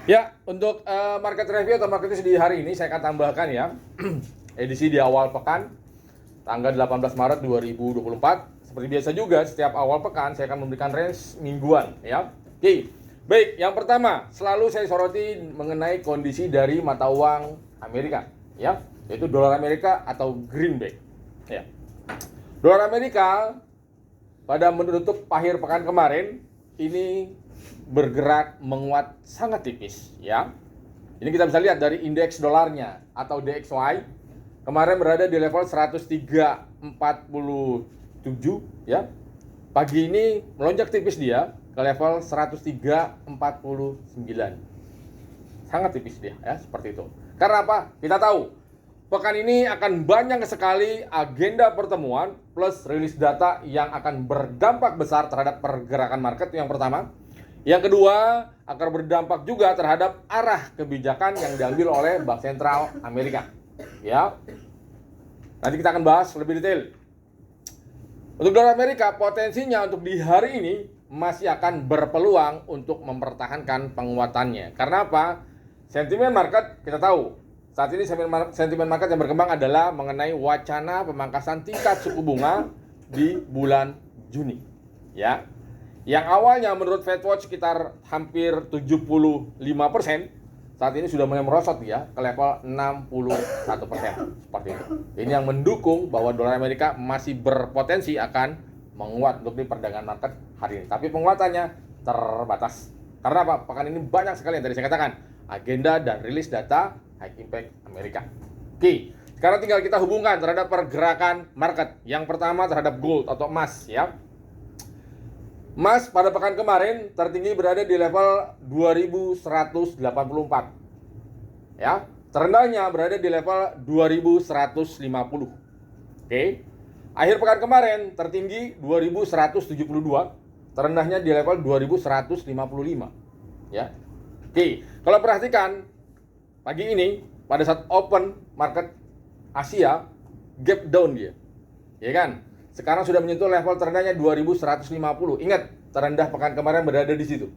Ya, untuk market review atau market news di hari ini saya akan tambahkan ya. Edisi di awal pekan tanggal 18 Maret 2024. Seperti biasa juga setiap awal pekan saya akan memberikan range mingguan ya. Oke. Baik, yang pertama selalu saya soroti mengenai kondisi dari mata uang Amerika ya, yaitu dolar Amerika atau greenback. Ya. Dolar Amerika pada menutup akhir pekan kemarin ini bergerak menguat sangat tipis ya. Ini kita bisa lihat dari indeks dolarnya atau DXY kemarin berada di level 103.47 ya. Pagi ini melonjak tipis dia ke level 103.49. Sangat tipis dia ya, seperti itu. Karena apa? Kita tahu pekan ini akan banyak sekali agenda pertemuan plus rilis data yang akan berdampak besar terhadap pergerakan market, yang pertama. Yang kedua, akan berdampak juga terhadap arah kebijakan yang diambil oleh Bank Sentral Amerika. Ya. Nanti kita akan bahas lebih detail. Untuk dolar Amerika, potensinya untuk di hari ini masih akan berpeluang untuk mempertahankan penguatannya. Karena apa? Sentimen market kita tahu. Saat ini sentimen market yang berkembang adalah mengenai wacana pemangkasan tingkat suku bunga di bulan Juni. Ya. Yang awalnya menurut FedWatch sekitar hampir 75%, saat ini sudah mulai merosot ya ke level 61%. Seperti itu. Ini yang mendukung bahwa dolar Amerika masih berpotensi akan menguat untuk di perdagangan market hari ini. Tapi penguatannya terbatas. Karena apa? Pekan ini banyak sekali yang tadi saya katakan, agenda dan rilis data high impact Amerika. Oke, sekarang tinggal kita hubungkan terhadap pergerakan market. Yang pertama terhadap gold atau emas ya. Emas pada pekan kemarin tertinggi berada di level 2184. Ya, terendahnya berada di level 2150. Oke. Akhir pekan kemarin tertinggi 2172, terendahnya di level 2155. Ya. Oke, kalau perhatikan pagi ini pada saat open market Asia gap down dia. Ya kan? Sekarang sudah menyentuh level terendahnya 2150. Ingat, terendah pekan kemarin berada di situ.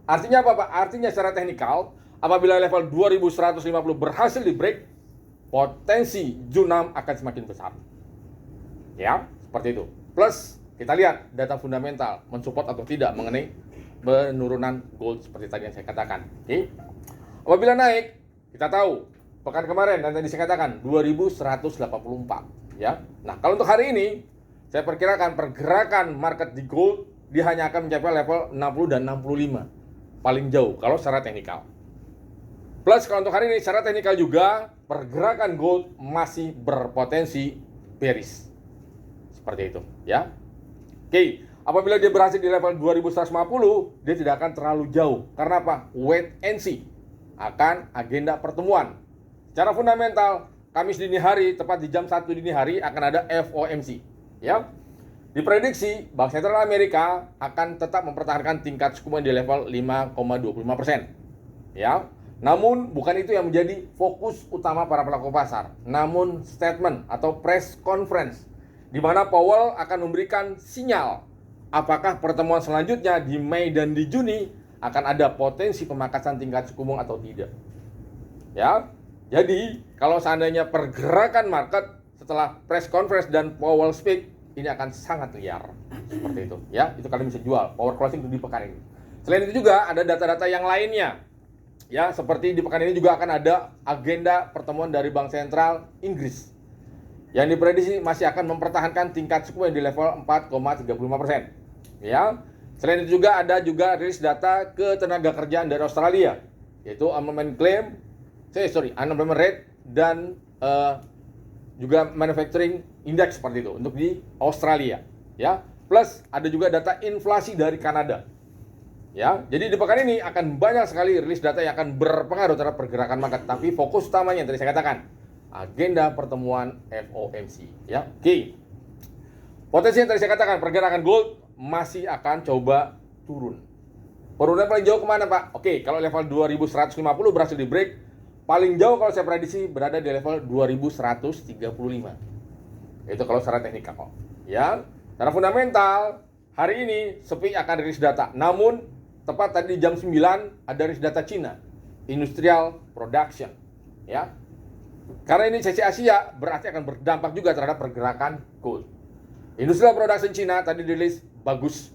Artinya apa, Pak? Artinya secara teknikal, apabila level 2150 berhasil di break, potensi Junam akan semakin besar. Ya, seperti itu. Plus, kita lihat data fundamental mensupport atau tidak mengenai penurunan gold seperti tadi yang saya katakan. Oke. Apabila naik, kita tahu pekan kemarin dan tadi saya katakan 2184, ya. Nah, kalau untuk hari ini saya perkirakan pergerakan market di gold dia hanya akan mencapai level 60 dan 65 paling jauh kalau secara teknikal. Plus kalau untuk hari ini secara teknikal juga pergerakan gold masih berpotensi bearish. Seperti itu, ya. Oke, apabila dia berhasil di level 2150, dia tidak akan terlalu jauh. Karena apa? Wait and see akan agenda pertemuan. Secara fundamental, Kamis dini hari, tepat di jam 1 dini hari akan ada FOMC. Ya, diprediksi Bank Sentral Amerika akan tetap mempertahankan tingkat suku bunga di level 5,25%. Ya, namun bukan itu yang menjadi fokus utama para pelaku pasar. Namun statement atau press conference di mana Powell akan memberikan sinyal apakah pertemuan selanjutnya di Mei dan di Juni akan ada potensi pemangkasan tingkat suku bunga atau tidak. Ya, jadi kalau seandainya pergerakan market setelah press conference dan Powell speak ini akan sangat liar seperti itu ya. Itu kalian bisa jual power closing di pekan ini. Selain itu juga ada data-data yang lainnya ya, seperti di pekan ini juga akan ada agenda pertemuan dari Bank Sentral Inggris yang diprediksi masih akan mempertahankan tingkat suku bunga di level 4,35% ya. Selain itu juga ada rilis data ketenaga kerjaan dari Australia, yaitu unemployment rate dan juga manufacturing index seperti itu untuk di Australia ya. Plus ada juga data inflasi dari Kanada ya. Jadi di pekan ini akan banyak sekali rilis data yang akan berpengaruh terhadap pergerakan market, tapi fokus utamanya yang tadi saya katakan agenda pertemuan FOMC ya. Oke. Potensi yang tadi saya katakan pergerakan gold masih akan coba turun. Penurunan paling jauh kemana, Pak? Oke, kalau level 2150 berhasil di break, paling jauh kalau saya prediksi berada di level 2135. Itu kalau secara teknikal kok. Ya, secara fundamental hari ini SPI akan rilis data. Namun tepat tadi jam 9 ada rilis data Cina industrial production, ya. Karena ini sesi Asia, berarti akan berdampak juga terhadap pergerakan gold. Industrial production Cina tadi dirilis bagus.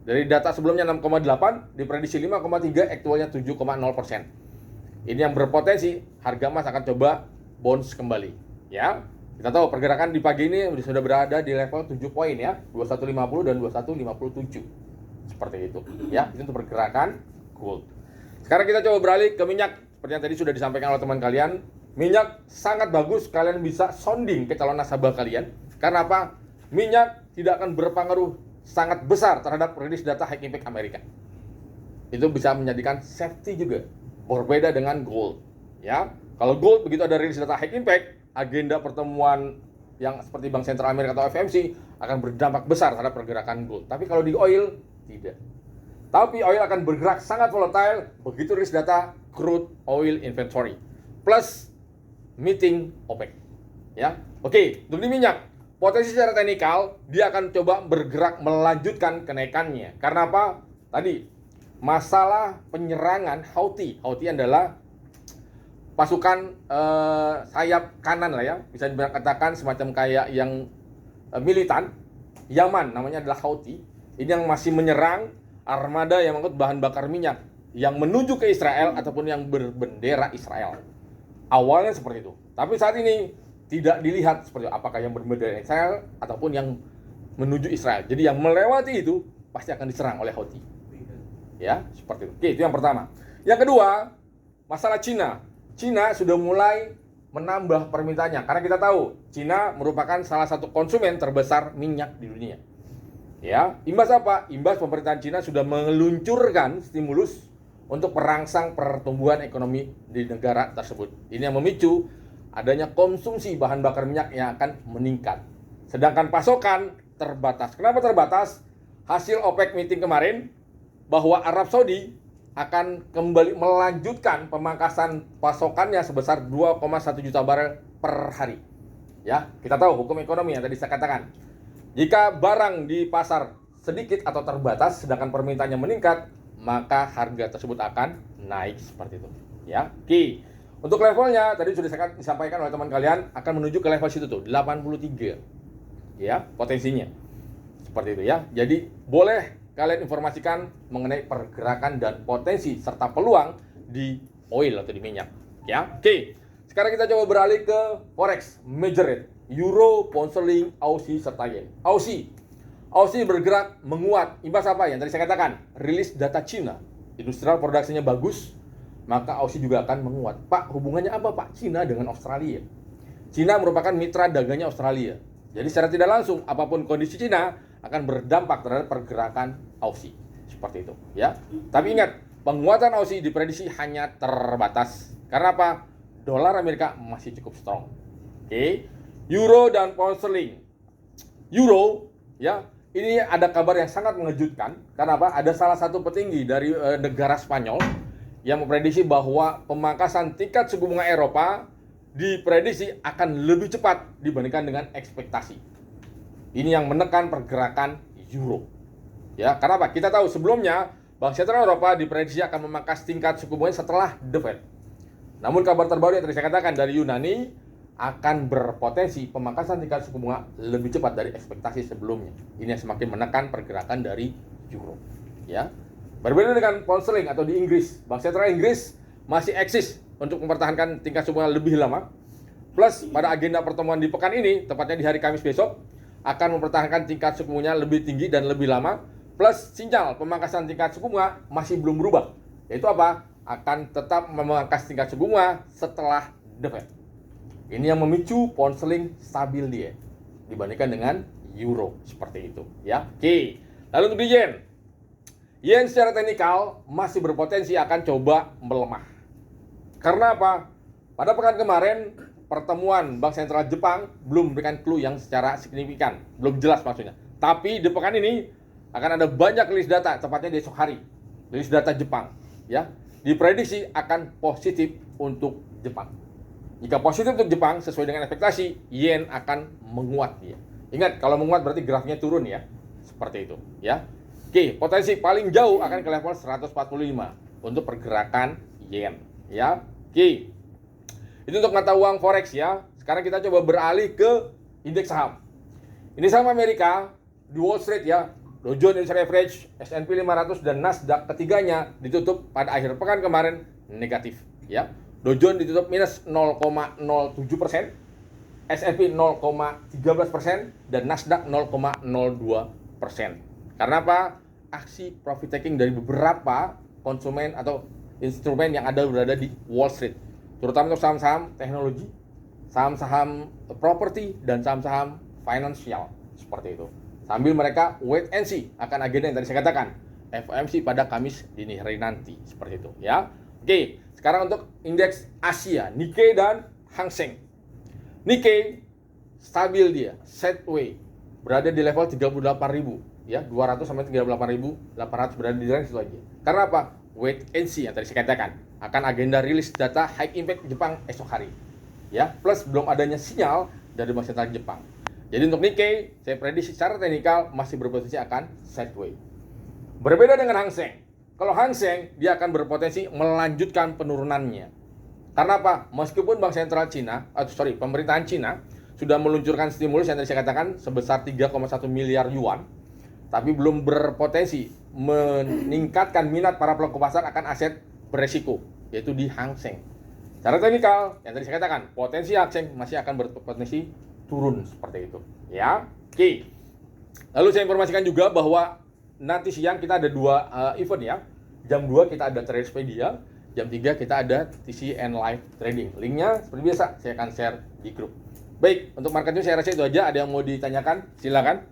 Dari data sebelumnya 6,8, diprediksi 5,3, aktualnya 7,0%. Ini yang berpotensi harga emas akan coba bounce kembali, ya. Kita tahu pergerakan di pagi ini sudah berada di level 7 poin ya, 2150 dan 2157. Seperti itu, ya. Itu untuk pergerakan gold. Sekarang kita coba beralih ke minyak. Seperti yang tadi sudah disampaikan oleh teman kalian, minyak sangat bagus, kalian bisa sounding ke calon nasabah kalian. Karena apa? Minyak tidak akan berpengaruh sangat besar terhadap rilis data high impact Amerika. Itu bisa menjadikan safety juga. Berbeda dengan gold, ya. Kalau gold begitu ada rilis data high impact, agenda pertemuan yang seperti Bank Sentral Amerika atau FMC akan berdampak besar terhadap pergerakan gold. Tapi kalau di oil tidak. Tapi oil akan bergerak sangat volatile begitu rilis data crude oil inventory plus meeting OPEC, ya. Oke, untuk di minyak, potensi secara teknikal dia akan coba bergerak melanjutkan kenaikannya. Karena apa? Tadi masalah penyerangan Houthi. Houthi adalah pasukan sayap kanan lah ya, bisa dikatakan semacam kayak yang militan Yaman, namanya adalah Houthi. Ini yang masih menyerang armada yang mengangkut bahan bakar minyak yang menuju ke Israel ataupun yang berbendera Israel. Awalnya seperti itu, tapi saat ini tidak dilihat seperti apakah yang berbendera Israel ataupun yang menuju Israel. Jadi yang melewati itu pasti akan diserang oleh Houthi. Ya, seperti itu. Oke, itu yang pertama. Yang kedua, masalah Cina. Cina sudah mulai menambah permintaannya karena kita tahu Cina merupakan salah satu konsumen terbesar minyak di dunia. Ya, imbas apa? Imbas pemerintahan Cina sudah meluncurkan stimulus untuk merangsang pertumbuhan ekonomi di negara tersebut. Ini yang memicu adanya konsumsi bahan bakar minyak yang akan meningkat. Sedangkan pasokan terbatas. Kenapa terbatas? Hasil OPEC meeting kemarin bahwa Arab Saudi akan kembali melanjutkan pemangkasan pasokannya sebesar 2,1 juta barel per hari. Ya, kita tahu hukum ekonomi yang tadi saya katakan. Jika barang di pasar sedikit atau terbatas sedangkan permintaannya meningkat, maka harga tersebut akan naik seperti itu. Ya. Oke. Untuk levelnya tadi sudah disampaikan oleh teman kalian akan menuju ke level situ tuh, 83. Ya, potensinya. Seperti itu ya. Jadi boleh kalian informasikan mengenai pergerakan dan potensi serta peluang di oil atau di minyak. Ya. Oke. Sekarang kita coba beralih ke forex major rate, euro, pound sterling, Aussie serta yen. Aussie bergerak menguat. Imbas apa yang tadi saya katakan? Rilis data Cina, industrial produksinya bagus, maka Aussie juga akan menguat. Pak, hubungannya apa Pak Cina dengan Australia? Cina merupakan mitra dagangnya Australia. Jadi secara tidak langsung apapun kondisi Cina akan berdampak terhadap pergerakan Aussie. Seperti itu, ya. Tapi ingat, penguatan Aussie diprediksi hanya terbatas. Karena apa? Dolar Amerika masih cukup strong. Oke. Euro dan pound sterling. Euro, ya. Ini ada kabar yang sangat mengejutkan. Karena apa? Ada salah satu petinggi dari negara Spanyol yang memprediksi bahwa pemangkasan tingkat suku bunga Eropa diprediksi akan lebih cepat dibandingkan dengan ekspektasi. Ini yang menekan pergerakan euro. Ya, karena apa? Kita tahu sebelumnya Bank Sentral Eropa diprediksi akan memangkas tingkat suku bunga setelah The Fed. Namun kabar terbaru yang tadi saya katakan dari Yunani akan berpotensi pemangkasan tingkat suku bunga lebih cepat dari ekspektasi sebelumnya. Ini yang semakin menekan pergerakan dari euro. Ya. Berbeda dengan pound sterling atau di Inggris, Bank Sentral Inggris masih eksis untuk mempertahankan tingkat suku bunga lebih lama. Plus pada agenda pertemuan di pekan ini, tepatnya di hari Kamis besok, akan mempertahankan tingkat suku bunga lebih tinggi dan lebih lama. Plus sinyal pemangkasan tingkat suku bunga masih belum berubah. Yaitu apa? Akan tetap memangkas tingkat suku bunga setelah The Fed. Ini yang memicu pound sterling stabil dia dibandingkan dengan euro seperti itu, ya. Oke. Lalu untuk di yen. Yen secara teknikal masih berpotensi akan coba melemah. Karena apa? Pada pekan kemarin pertemuan Bank Sentral Jepang belum memberikan clue yang secara signifikan, belum jelas maksudnya. Tapi di pekan ini akan ada banyak rilis data, tepatnya di esok hari. Rilis data Jepang, ya. Diprediksi akan positif untuk Jepang. Jika positif untuk Jepang sesuai dengan ekspektasi, yen akan menguat dia. Ingat, kalau menguat berarti grafiknya turun ya. Seperti itu, ya. Oke, potensi paling jauh akan ke level 145 untuk pergerakan yen, ya. Oke. Itu untuk mata uang forex ya. Sekarang kita coba beralih ke indeks saham. Indeks saham Amerika di Wall Street ya, Dow Jones Industrial Average, S&P 500 dan Nasdaq ketiganya ditutup pada akhir pekan kemarin negatif ya. Dow Jones ditutup minus 0,07%, S&P 0,13% dan Nasdaq 0,02%. Karena apa? Aksi profit taking dari beberapa konsumen atau instrumen yang berada di Wall Street, terutama untuk saham-saham teknologi, saham-saham properti dan saham-saham finansial seperti itu. Sambil mereka wait and see akan agenda yang tadi saya katakan, FOMC pada Kamis dini hari nanti seperti itu ya. Oke, sekarang untuk indeks Asia, Nikkei dan Hang Seng. Nikkei stabil dia, sideways, berada di level 38.000 ya, 200 sampai 38.800 berada di range itu aja. Karena apa? Wait and see yang tadi saya katakan, akan agenda rilis data high impact Jepang esok hari. Ya, plus belum adanya sinyal dari Bank Sentral Jepang. Jadi untuk Nikkei, saya prediksi secara teknikal masih berpotensi akan sideways. Berbeda dengan Hang Seng. Kalau Hang Seng, dia akan berpotensi melanjutkan penurunannya. Karena apa? Meskipun Bank Sentral Cina, pemerintahan Cina sudah meluncurkan stimulus yang tadi saya katakan sebesar 3,1 miliar yuan, tapi belum berpotensi meningkatkan minat para pelaku pasar akan aset beresiko, yaitu di Hang Seng. Secara teknikal, yang tadi saya katakan, potensi Hang Seng masih akan berpotensi turun seperti itu ya. Oke. Lalu saya informasikan juga bahwa nanti siang kita ada dua event ya. Jam 2 kita ada Tradepedia, jam 3 kita ada TCN Live Trading. Linknya seperti biasa saya akan share di grup. Baik, untuk market news saya rasa itu aja. Ada yang mau ditanyakan? Silakan.